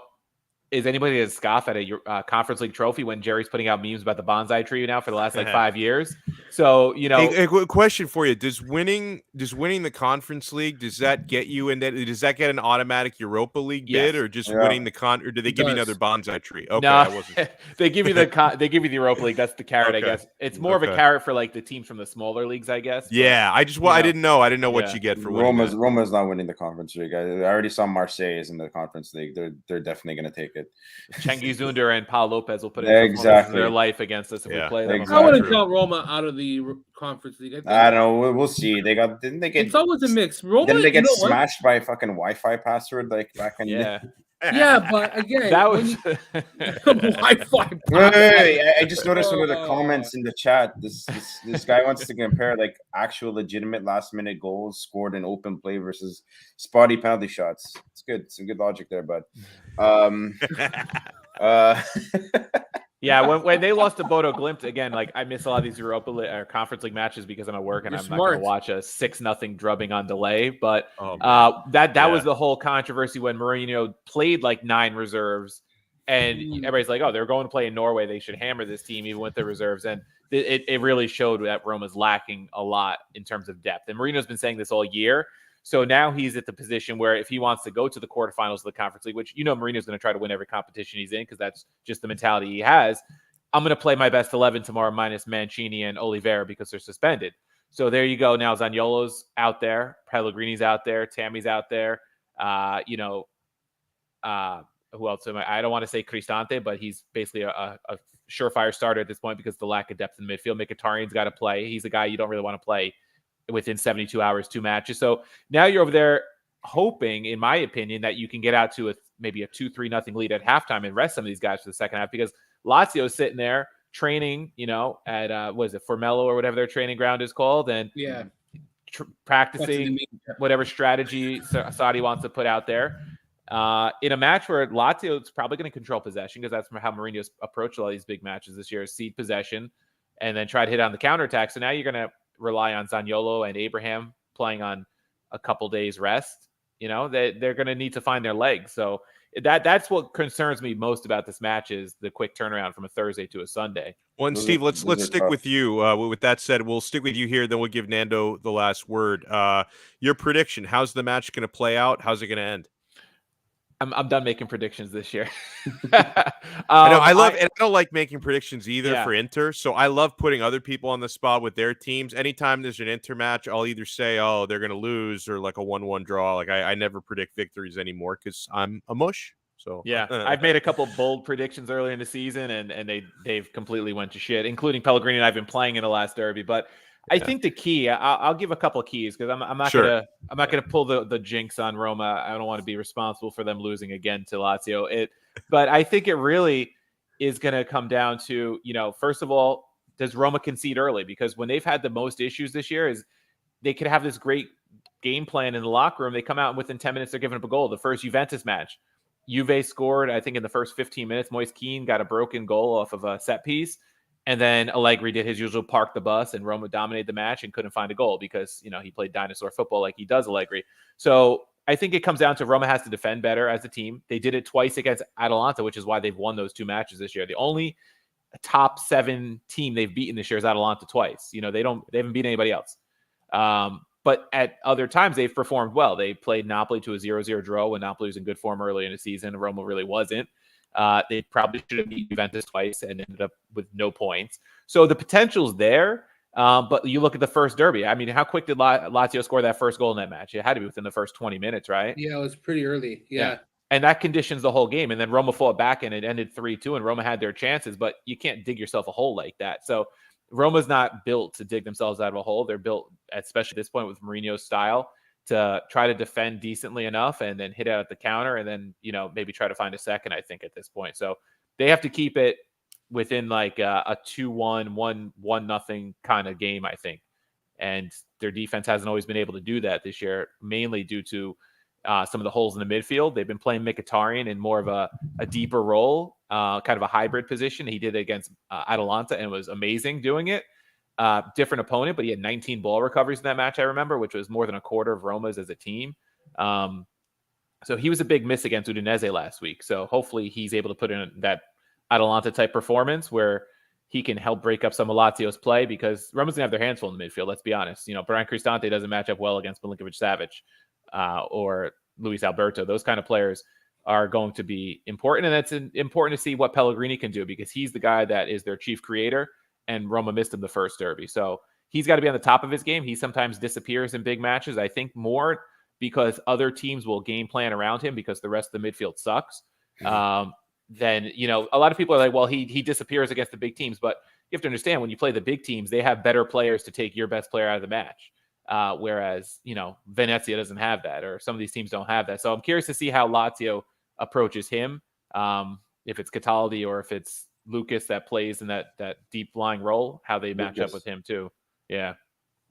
is anybody going to scoff at a Conference League trophy when Jerry's putting out memes about the bonsai tree now for the last 5 years? So, you know, a question for you: Does winning the Conference League, does that get you in that? Does that get an automatic Europa League bid, or just winning the or do they give you another bonsai tree? Okay, no, I wasn't. they give you the Europa League. That's the carrot, I guess. It's more of a carrot for like the teams from the smaller leagues, I guess. But, I didn't know what you get for winning. Roma's not winning the Conference League. I already saw Marseille is in the Conference League. They're definitely going to take it. Cengiz Under and Paul Lopez will put in their life against us if we play them. I wouldn't count Roma out of the Conference League. I don't know. We'll see. Didn't they get? It's always a mix. Roma, didn't they get smashed by a fucking Wi-Fi password like back in? Yeah, but again, that was Wi-Fi. Wait, I just noticed one of the comments in the chat. This guy wants to compare like actual legitimate last-minute goals scored in open play versus spotty penalty shots. It's good. Some good logic there, but when they lost to Bodo Glimt again, like I miss a lot of these Europa League or Conference League matches because I'm at work and I'm not going to watch a 6-0 drubbing on delay. But that was the whole controversy when Mourinho played like 9 reserves, and everybody's like, "Oh, they're going to play in Norway. They should hammer this team even with the reserves." And it really showed that Roma's lacking a lot in terms of depth. And Mourinho's been saying this all year. So now he's at the position where if he wants to go to the quarterfinals of the Conference League, which Mourinho's going to try to win every competition he's in because that's just the mentality he has. I'm going to play my best 11 tomorrow minus Mancini and Oliveira because they're suspended. So there you go. Now Zaniolo's out there, Pellegrini's out there, Tammy's out there. Who else am I don't want to say Cristante, but he's basically a surefire starter at this point because of the lack of depth in midfield. Mkhitaryan's got to play. He's a guy you don't really want to play within 72 hours, 2 matches. So now you're over there hoping, in my opinion, that you can get out to maybe a 2-3-0 lead at halftime and rest some of these guys for the second half because Lazio's sitting there training, at what is it, Formello or whatever their training ground is called, and practicing whatever strategy Sarri wants to put out there. In a match where Lazio is probably going to control possession because that's how Mourinho's approached all these big matches this year, is cede possession and then try to hit on the counterattack. So now you're going to rely on Zaniolo and Abraham playing on a couple days rest. They're going to need to find their legs. So that's what concerns me most about this match is the quick turnaround from a Thursday to a Sunday. Well, and Steve, let's stick with you. With that said, we'll stick with you here. Then we'll give Nando the last word. Your prediction: how's the match going to play out? How's it going to end? I'm done making predictions this year. I know and I don't like making predictions either for Inter. So I love putting other people on the spot with their teams. Anytime there's an Inter match, I'll either say, oh, they're going to lose or like a 1-1 draw. Like I never predict victories anymore because I'm a mush. So yeah, I've made a couple bold predictions early in the season and they've completely went to shit, including Pellegrini and I've been playing in the last derby. But I think the key, I'll give a couple of keys because I'm not gonna pull the jinx on Roma. I don't want to be responsible for them losing again to Lazio. But I think it really is gonna come down to, first of all, does Roma concede early? Because when they've had the most issues this year is they could have this great game plan in the locker room. They come out and within 10 minutes they're giving up a goal. The first Juventus match, Juve scored, I think in the first 15 minutes. Moise Kean got a broken goal off of a set piece. And then Allegri did his usual park the bus and Roma dominated the match and couldn't find a goal because, he played dinosaur football like he does, Allegri. So I think it comes down to Roma has to defend better as a team. They did it twice against Atalanta, which is why they've won those 2 matches this year. The only top 7 team they've beaten this year is Atalanta twice. They haven't beaten anybody else. But at other times they've performed well. They played Napoli to a 0-0 draw when Napoli was in good form early in the season. Roma really wasn't. They probably should have beat Juventus twice and ended up with no points. So the potential's there. But you look at the first derby. I mean, how quick did Lazio score that first goal in that match? It had to be within the first 20 minutes, right? Yeah, it was pretty early. Yeah. And that conditions the whole game. And then Roma fought back and it ended 3-2 and Roma had their chances, but you can't dig yourself a hole like that. So Roma's not built to dig themselves out of a hole. They're built, especially at this point with Mourinho's style, to try to defend decently enough and then hit out at the counter and then, maybe try to find a second, I think, at this point. So they have to keep it within like a 2-1, 1-0 kind of game, I think. And their defense hasn't always been able to do that this year, mainly due to some of the holes in the midfield. They've been playing Mkhitaryan in more of a deeper role, kind of a hybrid position. He did it against Atalanta and was amazing doing it. Different opponent, but he had 19 ball recoveries in that match, I remember, which was more than a quarter of Roma's as a team. So he was a big miss against Udinese last week. So hopefully he's able to put in that Atalanta type performance where he can help break up some of Lazio's play because Roma's gonna have their hands full in the midfield. Let's be honest. Brian Cristante doesn't match up well against Milinkovic-Savic or Luis Alberto. Those kind of players are going to be important. And it's important to see what Pellegrini can do because he's the guy that is their chief creator. And Roma missed him the first derby. So he's got to be on the top of his game. He sometimes disappears in big matches. I think more because other teams will game plan around him because the rest of the midfield sucks. Then, a lot of people are like, well, he disappears against the big teams. But you have to understand when you play the big teams, they have better players to take your best player out of the match. Whereas, Venezia doesn't have that or some of these teams don't have that. So I'm curious to see how Lazio approaches him. If it's Cataldi or if it's Lucas that plays in that deep lying role, how they match up with him too. Yeah.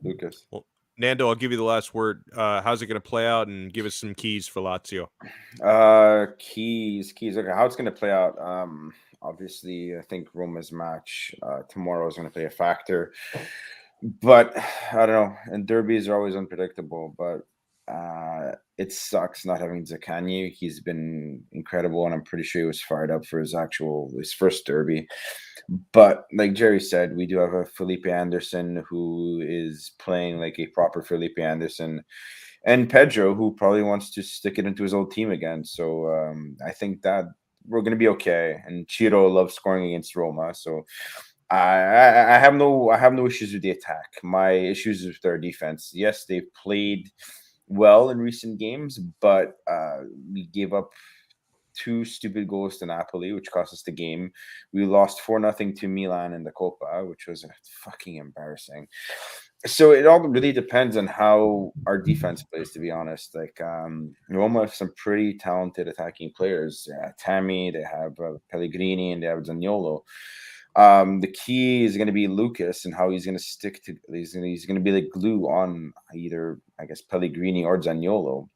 Lucas. Well, Nando, I'll give you the last word. How's it going to play out and give us some keys for Lazio? Keys. Okay, how it's going to play out. Obviously, I think Roma's match tomorrow is going to play a factor. But I don't know. And derbies are always unpredictable, but it sucks not having Zaccagni. He's been incredible, and I'm pretty sure he was fired up for his first derby. But like Jerry said, we do have a Felipe Anderson who is playing like a proper Felipe Anderson. and Pedro, who probably wants to stick it into his old team again. So I think that we're going to be okay. And Chiro loves scoring against Roma, so I have no issues with the attack. My issues is with their defense. Yes, they've played well in recent games, but we gave up 2 stupid goals to Napoli, which cost us the game. We lost 4-0 to Milan in the Copa, which was fucking embarrassing. So it all really depends on how our defense plays, to be honest. Like Roma have some pretty talented attacking players. Tammy, they have Pellegrini, and they have Zaniolo. The key is going to be Lucas and how he's going to stick to. He's going to be the glue on either, I guess, Pellegrini or Zaniolo.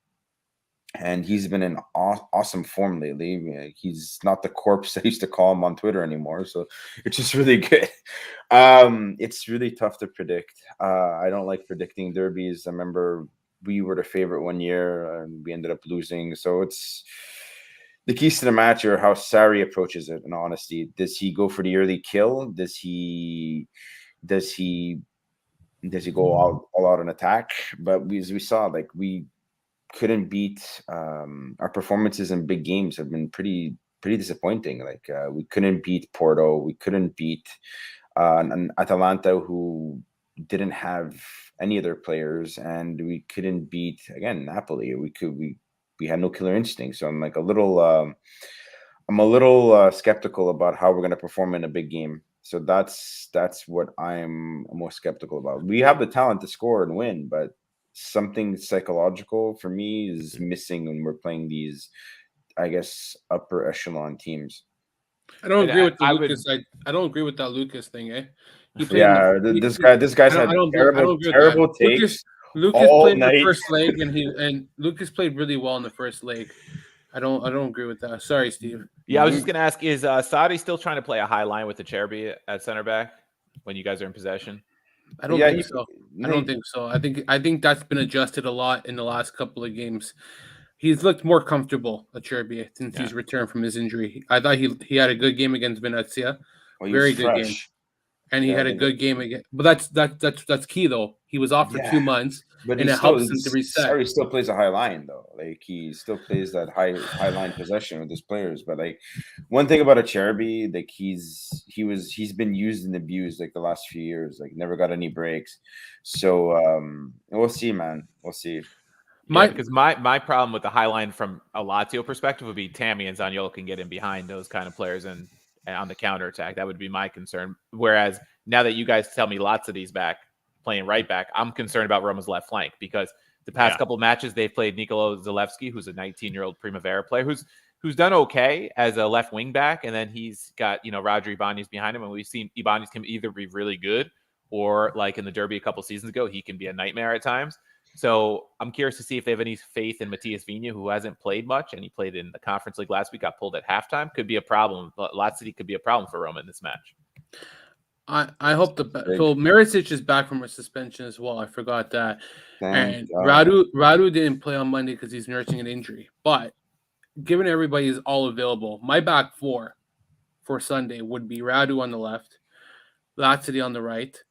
And he's been in awesome form lately. He's not the corpse I used to call him on Twitter anymore. So it's just really good. It's really tough to predict. I don't like predicting derbies. I remember we were the favorite one year and we ended up losing. So it's the keys to the match are how Sarri approaches it. In honesty, does he go for the early kill? Does he go all out on attack? But as we saw, like we couldn't beat our performances in big games have been pretty disappointing. Like we couldn't beat Porto, we couldn't beat an Atalanta who didn't have any other players, and we couldn't beat again Napoli. We had no killer instinct. So I'm like a little skeptical about how we're going to perform in a big game. So that's what I'm most skeptical about. We have the talent to score and win, but something psychological for me is missing when we're playing these, I guess, upper echelon teams. I don't agree with the Lucas. I don't agree with that Lucas thing, eh? This guy's had terrible takes. Lucas played the first leg, and Lucas played really well in the first leg. I don't agree with that. Sorry, Steve. Yeah, I was just gonna ask: is Sadi still trying to play a high line with the Cherby at center back when you guys are in possession? I don't think so. I don't think so. I think that's been adjusted a lot in the last couple of games. He's looked more comfortable at Cherby since he's returned from his injury. I thought he had a good game against Venezia. Very good game. And he had a good game again. But that's key though. He was off for 2 months, but and it helps him to reset. Sorry, still plays a high line though. Like he still plays that high line possession with his players. But like one thing about a Cherby, like he's been used and abused like the last few years. Like never got any breaks. So we'll see, man. We'll see. Because my problem with the high line from a Lazio perspective would be Tammy and Zaniolo can get in behind those kind of players and on the counter attack. That would be my concern. Whereas now that you guys tell me Lazio's back playing right back, I'm concerned about Roma's left flank because the past couple of matches they've played Nicolo Zalewski, who's a 19-year-old Primavera player who's done okay as a left wing back, and then he's got Roger Ibanez behind him, and we've seen Ibanez can either be really good or like in the derby a couple seasons ago, he can be a nightmare at times. So I'm curious to see if they have any faith in Matias Vigna, who hasn't played much, and he played in the Conference League last week, got pulled at halftime. Could be a problem. Lazio could be a problem for Roma in this match. I hope so Maricic is back from a suspension as well. I forgot that. And Radu didn't play on Monday because he's nursing an injury. But given everybody is all available, my back four for Sunday would be Radu on the left, Lazio on the right,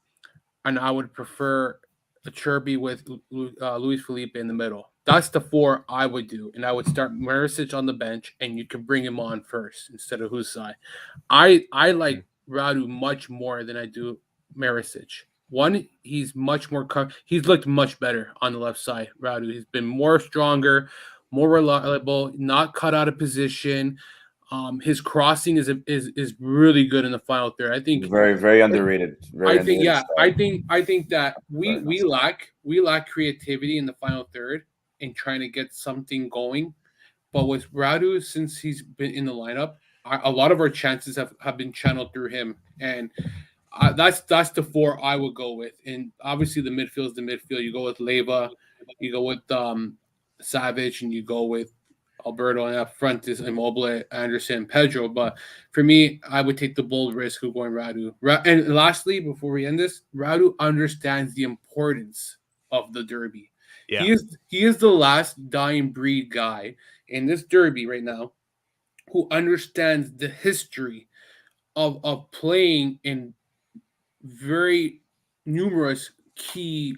and I would prefer a Cherby with Luis Felipe in the middle. That's the four I would do, and I would start Maricic on the bench, and you could bring him on first instead of Husai. I like Radu much more than I do Maricic. One, he's much more. He's looked much better on the left side. Radu, he's been more stronger, more reliable, not cut out of position. His crossing is really good in the final third. I think very, very underrated. I think that we lack creativity in the final third and trying to get something going. But with Radu, since he's been in the lineup, a lot of our chances have been channeled through him, and that's the four I would go with. And obviously the midfield is the midfield. You go with Leyva, you go with Savic, and you go with Alberto, and up front is Immobile, Anderson, Pedro. But for me, I would take the bold risk of going Radu. And lastly, before we end this, Radu understands the importance of the derby. Yeah. He is the last dying breed guy in this derby right now who understands the history of playing in very numerous key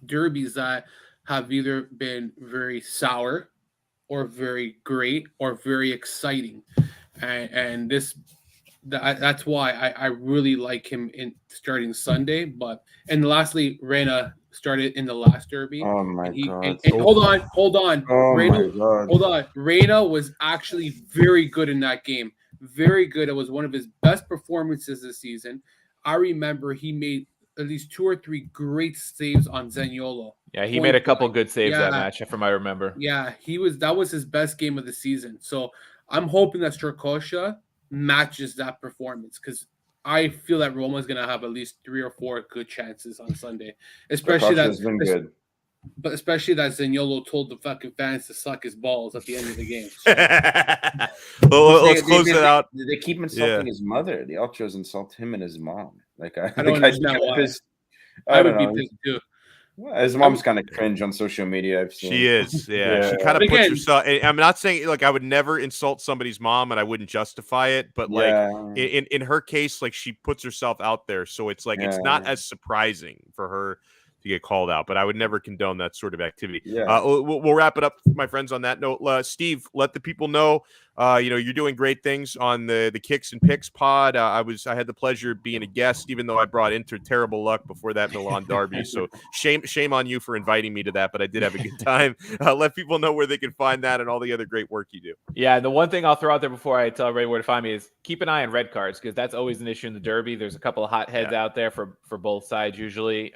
derbies that have either been very sour or very great or very exciting. And that's why I really like him in starting Sunday. But and lastly, Reyna started in the last derby. Oh my And god. hold on. Oh Reyna, my god. hold on. Reyna was actually very good in that game. Very good. It was one of his best performances this season. I remember he made at least 2 or 3 great saves on Zaniolo. Yeah, he made a couple good saves that Yeah. match, from I remember. Yeah, that was his best game of the season. So I'm hoping that Strakosha matches that performance because I feel that Roma is gonna have at least 3 or 4 good chances on Sunday. Especially Strakosha's been good. But especially that Zaniolo told the fucking fans to suck his balls at the end of the game. Well, let's close it out. They keep insulting his mother. The ultras insult him and his mom. Like I don't understand why. I would don't know. be pissed too. His mom's kind of cringe on social media. I've seen. She is, yeah. She kind of puts herself. I'm not saying like I would never insult somebody's mom, and I wouldn't justify it, but like in her case, like she puts herself out there, so it's like it's not as surprising for her to get called out. But I would never condone that sort of activity. Yeah. We'll wrap it up, my friends. On that note, Steve, let the people know. You're doing great things on the Kicks and Picks pod. I had the pleasure of being a guest, even though I brought Inter terrible luck before that Milan derby. So shame on you for inviting me to that, but I did have a good time. Let people know where they can find that and all the other great work you do. Yeah, the one thing I'll throw out there before I tell everybody where to find me is keep an eye on red cards because that's always an issue in the derby. There's a couple of hot heads out there for both sides. Usually,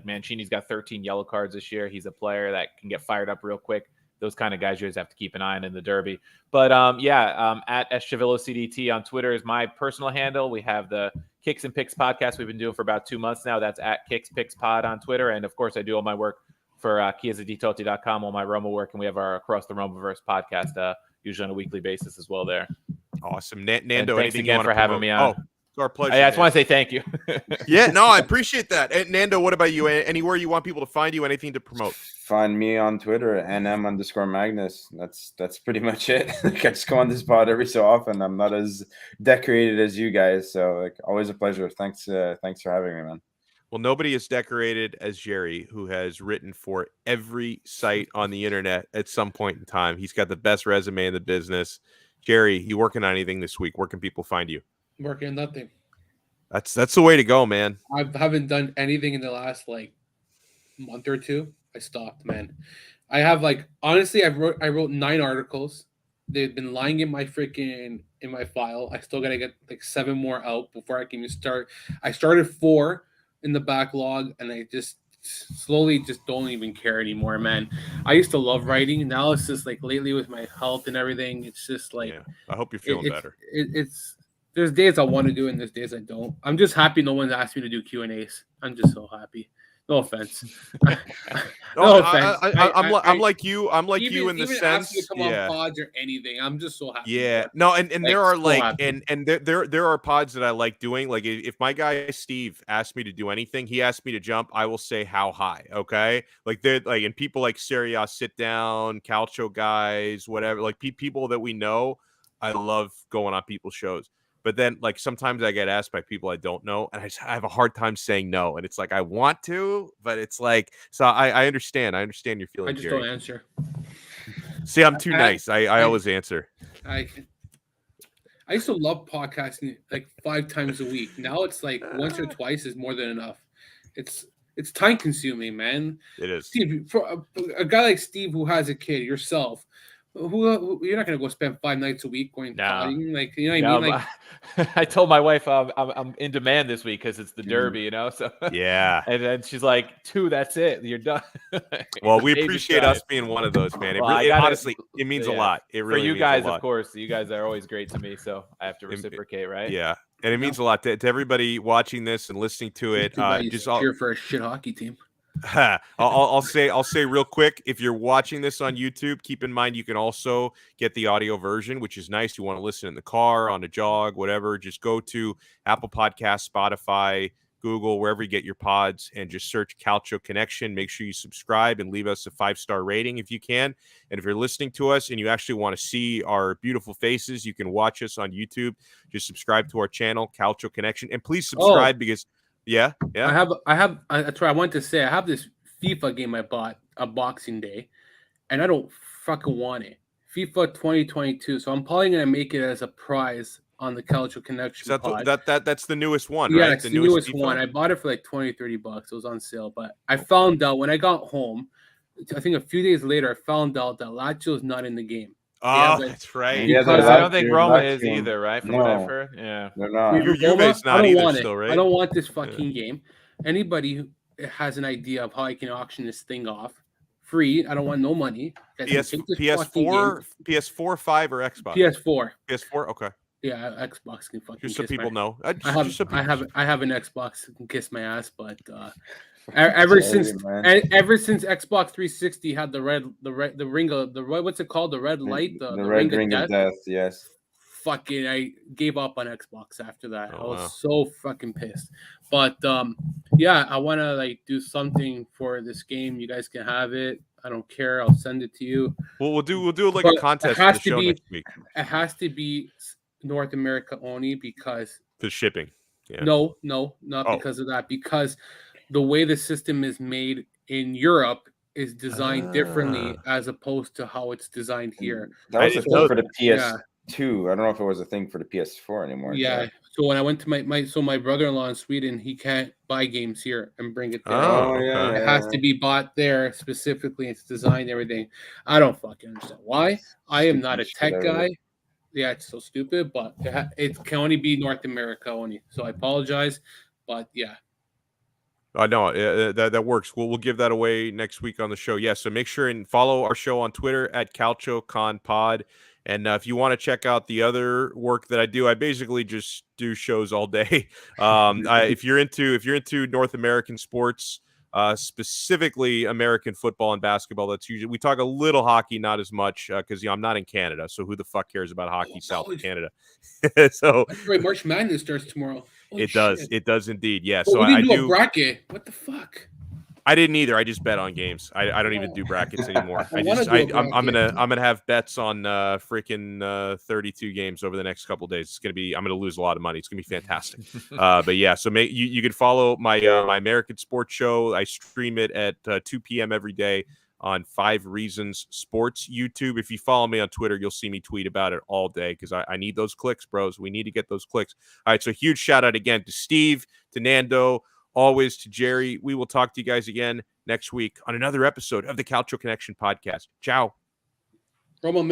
Mancini's got 13 yellow cards this year. He's a player that can get fired up real quick. Those kind of guys you always have to keep an eye on in the derby. But at Sciavillo CDT on Twitter is my personal handle. We have the Kicks and Picks podcast we've been doing for about 2 months now. That's at Kicks Picks Pod on Twitter. And of course, I do all my work for chiasaditotti.com, all my Roma work, and we have our Across the Romaverse podcast usually on a weekly basis as well there. Awesome. Nando, thanks again for having me on. It's our pleasure. I just want to say thank you. Yeah, no, I appreciate that. And Nando, what about you? Anywhere you want people to find you? Anything to promote? Find me on Twitter at nm_Magnus. That's pretty much it. I just go on this pod every so often. I'm not as decorated as you guys, so always a pleasure. Thanks for having me, man. Well, nobody is decorated as Jerry, who has written for every site on the internet at some point in time. He's got the best resume in the business. Jerry, you working on anything this week? Where can people find you? Working on nothing. That's the way to go, man. I haven't done anything in the last month or two. I stopped, man. I have honestly, I wrote 9 articles. They've been lying in my file. I still gotta get 7 more out before I can even start. I started 4 in the backlog, and I just slowly just don't even care anymore, man. I used to love writing. Now it's just lately with my health and everything, it's just I hope you're feeling better. There's days I want to do it and there's days I don't. I'm just happy no one's asked me to do Q&As. I'm just so happy. No offense. No offense. I'm like you. I'm like you in the sense. Me to come on pods or anything. I'm just so happy. Yeah. No, and there are there are pods that I like doing. Like if my guy Steve asked me to do anything, he asked me to jump, I will say how high. Okay. And people like Serie A Sit Down, Calcio guys, whatever. People that we know. I love going on people's shows. But then, sometimes I get asked by people I don't know, and I have a hard time saying no. And it's I want to, but it's so I understand. I understand your feelings. I just don't answer. See, I'm too nice. I always answer. I used to love podcasting 5 times a week. Now it's once or twice is more than enough. It's time consuming, man. It is. Steve, for a guy like Steve who has a kid, yourself. Who you're not gonna go spend 5 nights a week going potting, you know what I mean? I told my wife I'm in demand this week because it's the derby, So yeah, and then she's like, 2, that's it, you're done. Well, we appreciate us being one of those, man. Honestly, it means a lot. It really for you means guys, a lot. Of course. You guys are always great to me, so I have to reciprocate, right? Yeah, and it means a lot to everybody watching this and listening to it. Just cheer for a shit hockey team. I'll say real quick, if you're watching this on YouTube, keep in mind you can also get the audio version, which is nice. You want to listen in the car, on a jog, whatever, just go to Apple Podcasts, Spotify, Google, wherever you get your pods, and just search Calcio Connection. Make sure you subscribe and leave us a 5-star rating if you can. And if you're listening to us and you actually want to see our beautiful faces, you can watch us on YouTube. Just subscribe to our channel, Calcio Connection, and please subscribe because I have. That's what I wanted to say. I have this FIFA game I bought a Boxing Day, and I don't fucking want it. FIFA 2022. So I'm probably gonna make it as a prize on the Calcio Connection Is pod. that's the newest one, Yeah, right? it's the newest one. I bought it for like $20-30. It was on sale, but I found out when I got home, I think a few days later, I found out that Lazio is not in the game. Oh, that's right. Yeah, Because they're I don't think they're Roma not is doing- either, right? From No. what I've heard. Yeah. They're not. Roma, Roma, not I don't either want still, it. right? I don't want this fucking game. Anybody who has an idea of how I can auction this thing off free, I don't want no money. PS4, 5, or Xbox? PS4. PS4. Okay. Yeah, Xbox can fucking Just so kiss people my... know. I have an Xbox that can kiss my ass, but ever since Xbox 360 had the ring of the what's it called, the red light, the red ring of death. Yes. Fucking, I gave up on Xbox after that. Oh, I was wow. so fucking pissed. But yeah, I want to like do something for this game. You guys can have it. I don't care. I'll send it to you. Well, we'll do like a contest for the show next week. It has to be North America only because The shipping. Yeah. No, not because of that. Because the way the system is made in Europe is designed differently as opposed to how it's designed here. That was a thing for the PS2. Yeah. I don't know if it was a thing for the PS4 anymore. Yeah. So when I went to my brother-in-law in Sweden, he can't buy games here and bring it there. Oh, yeah. It has to be bought there specifically. It's designed, everything. I don't fucking understand why. I am not a tech guy. Yeah, it's so stupid, but it can only be North America only. So I apologize, but yeah. No, that works. We'll give that away next week on the show. Yeah, so make sure and follow our show on Twitter at CalcioConPod. And if you want to check out the other work that I do, I basically just do shows all day. If you're into North American sports, specifically American football and basketball, that's usually, we talk a little hockey, not as much because I'm not in Canada, so who the fuck cares about hockey south of Canada? So that's right. March Madness starts tomorrow. Holy shit. It does indeed. Yeah. Well, so we I do do a bracket. What the fuck? I didn't either. I just bet on games. I don't even do brackets anymore. I'm gonna have bets on freaking 32 games over the next couple of days. I'm gonna lose a lot of money. It's gonna be fantastic. But yeah, so you can follow my my American sports show. I stream it at 2 p.m. every day on 5 Reasons Sports YouTube. If you follow me on Twitter, you'll see me tweet about it all day because I need those clicks, bros. We need to get those clicks. All right, so huge shout out again to Steve, to Nando, always to Jerry. We will talk to you guys again next week on another episode of the Calcio Connection podcast. Ciao. Roma